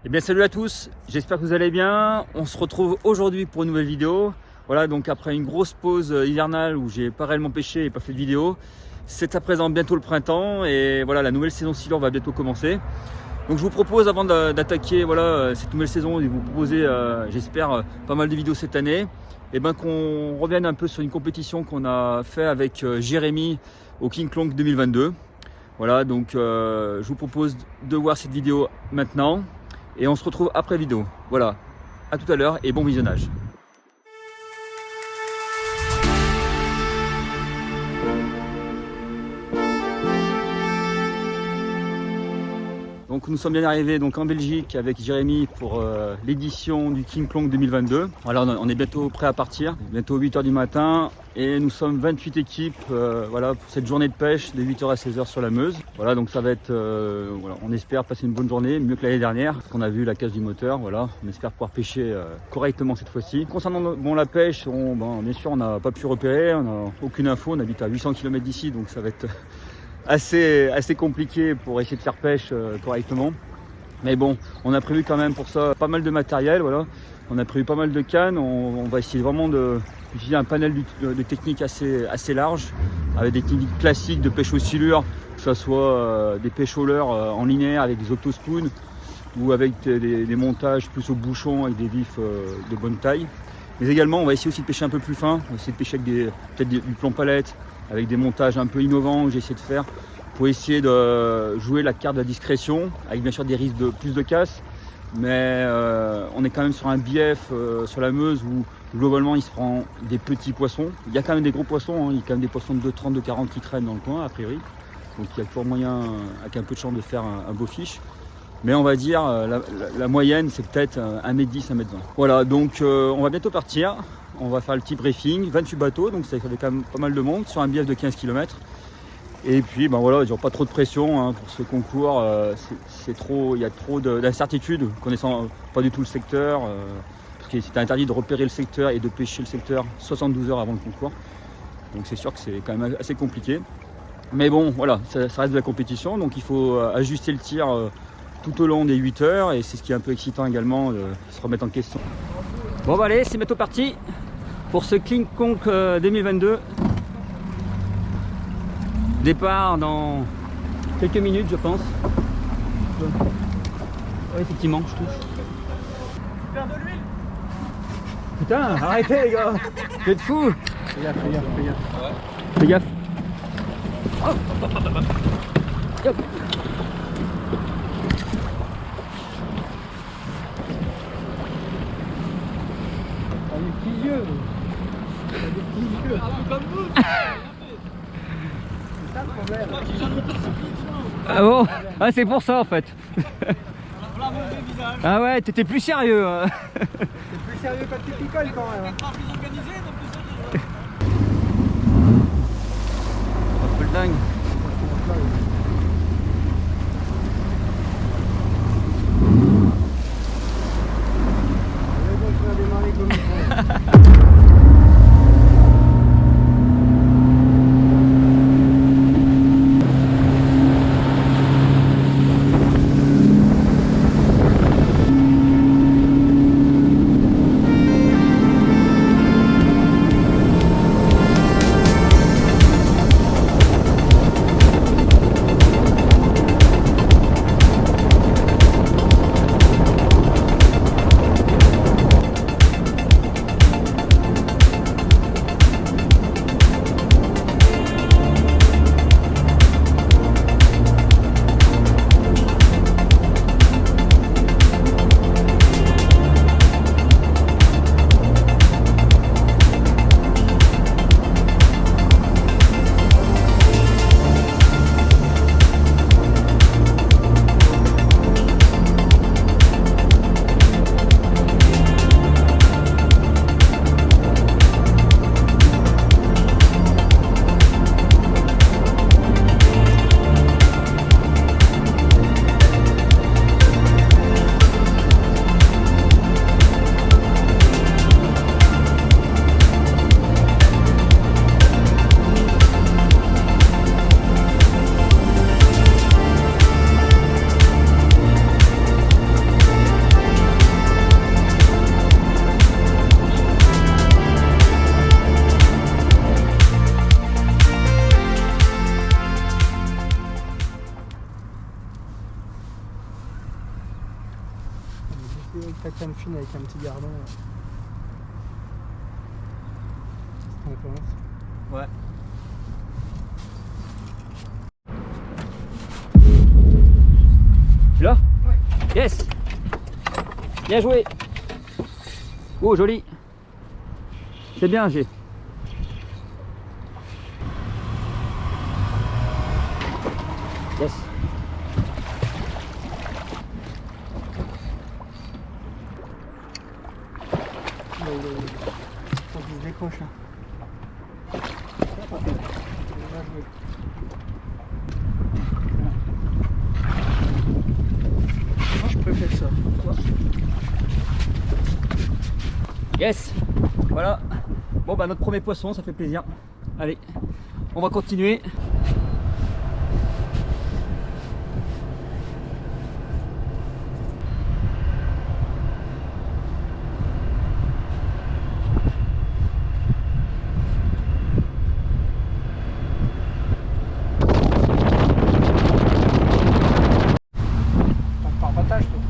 Eh bien salut à tous, j'espère que vous allez bien. On se retrouve aujourd'hui pour une nouvelle vidéo. Voilà, donc après une grosse pause hivernale où j'ai pas réellement pêché et pas fait de vidéo, c'est à présent bientôt le printemps et voilà, la nouvelle saison silure va bientôt commencer. Donc je vous propose avant d'attaquer cette nouvelle saison et de vous proposer, j'espère, pas mal de vidéos cette année, et ben qu'on revienne un peu sur une compétition qu'on a fait avec Jérémy au King Klong 2022. Voilà, donc je vous propose de voir cette vidéo maintenant. Et on se retrouve après vidéo. Voilà, à tout à l'heure et bon visionnage. Donc nous sommes bien arrivés donc en Belgique avec Jérémy pour l'édition du King Klong 2022. Voilà, on est bientôt prêt à partir, bientôt 8h du matin et nous sommes 28 équipes voilà, pour cette journée de pêche de 8h à 16h sur la Meuse. Voilà, donc ça va être, voilà, on espère passer une bonne journée, mieux que l'année dernière, parce qu'on a vu la case du moteur. Voilà, on espère pouvoir pêcher correctement cette fois-ci. Concernant la pêche, bien sûr on n'a pas pu repérer, on n'a aucune info, on habite à 800 km d'ici, donc ça va être assez compliqué pour essayer de faire pêche correctement. Mais bon, on a prévu quand même pour ça pas mal de matériel. Voilà. On a prévu pas mal de cannes. On va essayer vraiment d'utiliser un panel de techniques assez large, avec des techniques classiques de pêche aux silures, que ce soit des pêches au leurre en linéaire avec des octospoons ou avec des montages plus au bouchon avec des vifs de bonne taille. Mais également, on va essayer aussi de pêcher un peu plus fin. On va essayer de pêcher avec peut-être du plomb palette, avec des montages un peu innovants que j'ai essayé de faire pour essayer de jouer la carte de la discrétion, avec bien sûr des risques de plus de casse. Mais on est quand même sur un bief sur la Meuse où globalement il se prend des petits poissons. Il y a quand même des gros poissons, hein. Il y a quand même des poissons de 2,30, 2,40 qui traînent dans le coin a priori. Donc il y a toujours moyen, avec un peu de chance, de faire un beau fiche. Mais on va dire la moyenne c'est peut-être 1m10, 1m20. Voilà, donc on va bientôt partir. On va faire le petit briefing, 28 bateaux, donc ça fait quand même pas mal de monde sur un bief de 15 km. Et puis ben il n'y a pas trop de pression hein, pour ce concours, il y a trop d'incertitudes, connaissant pas du tout le secteur, parce que c'est interdit de repérer le secteur et de pêcher le secteur 72 heures avant le concours. Donc c'est sûr que c'est quand même assez compliqué. Mais bon, voilà, ça reste de la compétition, donc il faut ajuster le tir tout au long des 8 heures, et c'est ce qui est un peu excitant également, de se remettre en question. Bon allez, c'est bientôt parti pour ce King Kong 2022. Départ dans quelques minutes je pense. Ouais, effectivement, je touche. Tu perds de l'huile? Putain, arrêtez les gars, vous êtes fous. Fais gaffe, fais gaffe, fais gaffe. Fais gaffe. Hop, hop, hop, hop. Hop. T'as des petits yeux. T'as des petits yeux. Un peu comme vous. C'est ça le problème. Ah bon? Ah c'est pour ça en fait. Voilà mon vrai visage. Ah ouais, t'étais plus sérieux hein. T'es plus sérieux quand tu picoles quand même. Pas plus organisé, donc plus sérieux. Un peu le dingue. Je vais démarrer comme il faut. avec ta canne fine avec un petit gardon. C'est un commence. Ouais. Tu l'as? Ouais. Yes. Bien joué. Oh, joli. C'est bien, G. Yes. Faut qu'il se décroche. Hein. Bien joué. Moi, je préfère ça. Toi. Yes. Voilà. Bon, bah notre premier poisson, ça fait plaisir. Allez, on va continuer. Par battage, toi.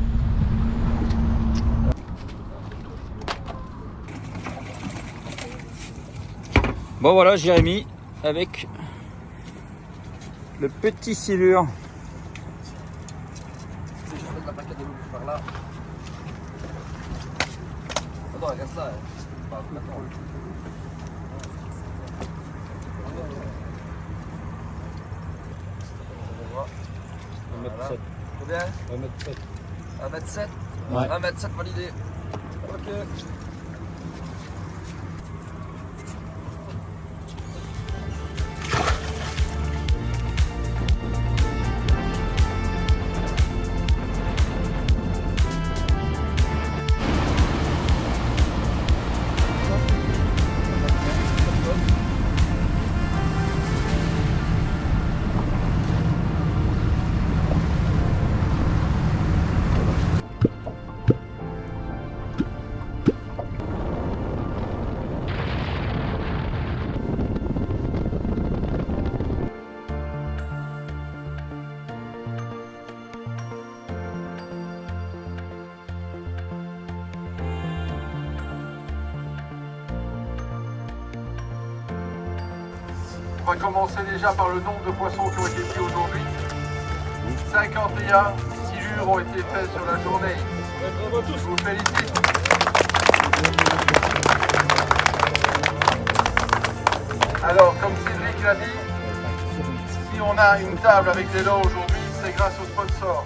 Bon voilà, Jérémy avec le petit silure. C'est juste mettre la plaquette de l'eau par là. Attends, regarde ça. Voilà. Combien 1m7. 1m7. Ouais. 1m7 validé. Ok. On va commencer déjà par le nombre de poissons qui ont été pris aujourd'hui. 51 silures ont été faites sur la journée. Je vous félicite. Alors, comme Cédric l'a dit, si on a une table avec des lots aujourd'hui, c'est grâce aux sponsors.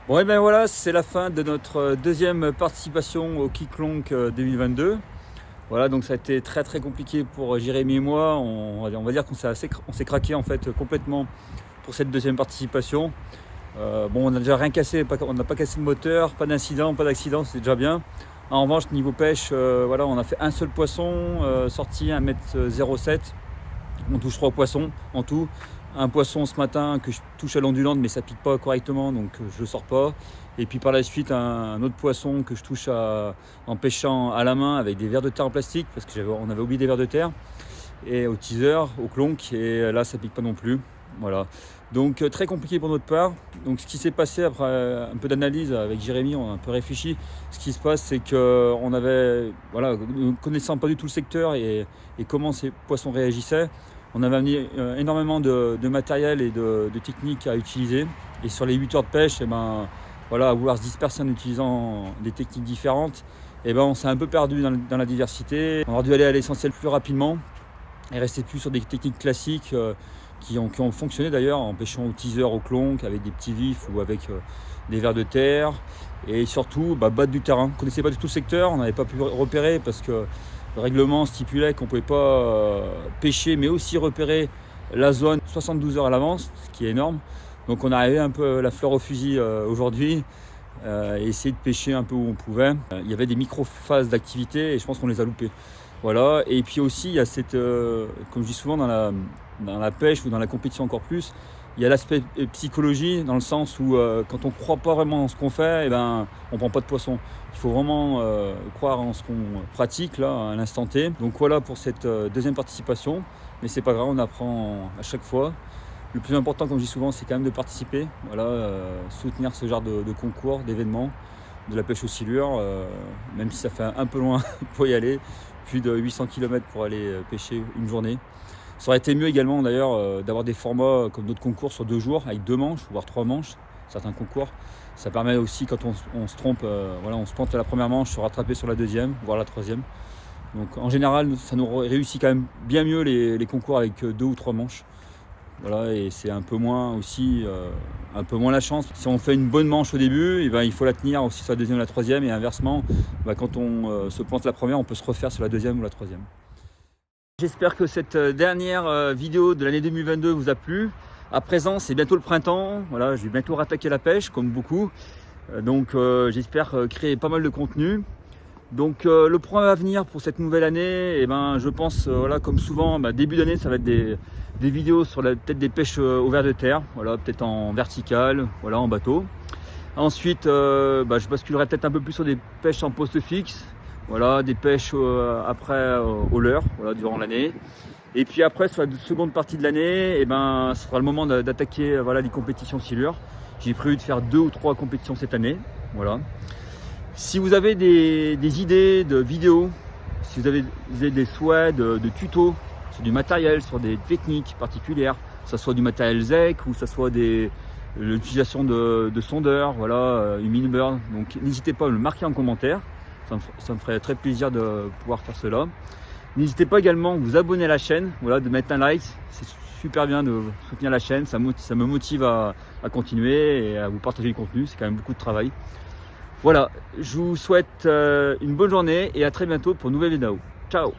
Bon et ben voilà, c'est la fin de notre deuxième participation au Kiklonk 2022. Voilà, donc ça a été très très compliqué pour Jérémy et moi. On va dire qu'on s'est craqué en fait complètement pour cette deuxième participation. Bon, on n'a déjà rien cassé, on n'a pas cassé le moteur, pas d'incident, pas d'accident, c'est déjà bien. En revanche, niveau pêche, voilà, on a fait un seul poisson, sorti 1m07. On touche 3 poissons en tout. Un poisson ce matin que je touche à l'ondulante, mais ça pique pas correctement, donc je le sors pas. Et puis par la suite, un autre poisson que je touche en pêchant à la main avec des vers de terre en plastique, parce qu'on avait oublié des vers de terre, et au teaser, au clonk, et là ça pique pas non plus. Voilà. Donc très compliqué pour notre part. Donc ce qui s'est passé après un peu d'analyse avec Jérémy, on a un peu réfléchi. Ce qui se passe, c'est qu'on avait, voilà, ne connaissant pas du tout le secteur et comment ces poissons réagissaient, on avait amené énormément de matériel et de techniques à utiliser. Et sur les 8 heures de pêche, et ben, voilà, à vouloir se disperser en utilisant des techniques différentes, et ben, on s'est un peu perdu dans la diversité. On aurait dû aller à l'essentiel plus rapidement et rester plus sur des techniques classiques qui ont fonctionné d'ailleurs en pêchant au teaser, au clonk, avec des petits vifs ou avec des vers de terre. Et surtout, battre du terrain. On ne connaissait pas du tout le secteur, on n'avait pas pu repérer parce que le règlement stipulait qu'on ne pouvait pas pêcher, mais aussi repérer la zone 72 heures à l'avance, ce qui est énorme. Donc on est arrivé un peu la fleur au fusil aujourd'hui, et essayer de pêcher un peu où on pouvait. Il y avait des micro-phases d'activité et je pense qu'on les a loupées. Voilà. Et puis aussi, il y a cette, comme je dis souvent dans la pêche ou dans la compétition encore plus, il y a l'aspect psychologie dans le sens où quand on ne croit pas vraiment en ce qu'on fait, eh ben, on ne prend pas de poisson. Il faut vraiment croire en ce qu'on pratique là, à l'instant T. Donc voilà pour cette deuxième participation. Mais c'est pas grave, on apprend à chaque fois. Le plus important, comme je dis souvent, c'est quand même de participer. Voilà, soutenir ce genre de concours, d'événements. de la pêche aux silures, même si ça fait un peu loin pour y aller, plus de 800 km pour aller pêcher une journée. Ça aurait été mieux également d'ailleurs d'avoir des formats comme d'autres concours sur 2 jours avec 2 manches, voire 3 manches, certains concours. Ça permet aussi quand on se trompe, on se plante à la première manche, se rattraper sur la deuxième, voire la troisième. Donc en général, ça nous réussit quand même bien mieux les concours avec 2 ou 3 manches. Voilà, et c'est un peu moins aussi, un peu moins la chance. Si on fait une bonne manche au début, et ben, il faut la tenir aussi sur la deuxième ou la troisième, et inversement, quand on se plante la première, on peut se refaire sur la deuxième ou la troisième. J'espère que cette dernière vidéo de l'année 2022 vous a plu. À présent, c'est bientôt le printemps. Voilà, je vais bientôt rattaquer la pêche, comme beaucoup. Donc, j'espère créer pas mal de contenu. Donc, le programme à venir pour cette nouvelle année, je pense, comme souvent, début d'année, ça va être des vidéos sur peut-être des pêches au ver de terre, peut-être en vertical, en bateau. Ensuite, je basculerai peut-être un peu plus sur des pêches en poste fixe. Des pêches après au leurre, durant l'année. Et puis après, sur la seconde partie de l'année, ce sera le moment d'attaquer les compétitions silures. J'ai prévu de faire 2 ou 3 compétitions cette année. Voilà. Si vous avez des idées de vidéos, si vous avez des souhaits de tutos sur du matériel, sur des techniques particulières, que ce soit du matériel ZEC ou que ce soit l'utilisation de sondeurs, une mini bird, donc n'hésitez pas à me le marquer en commentaire. Ça me ferait très plaisir de pouvoir faire cela. N'hésitez pas également à vous abonner à la chaîne, de mettre un like. C'est super bien de soutenir la chaîne. Ça me motive à continuer et à vous partager le contenu. C'est quand même beaucoup de travail. Voilà, je vous souhaite une bonne journée et à très bientôt pour une nouvelle vidéo. Ciao!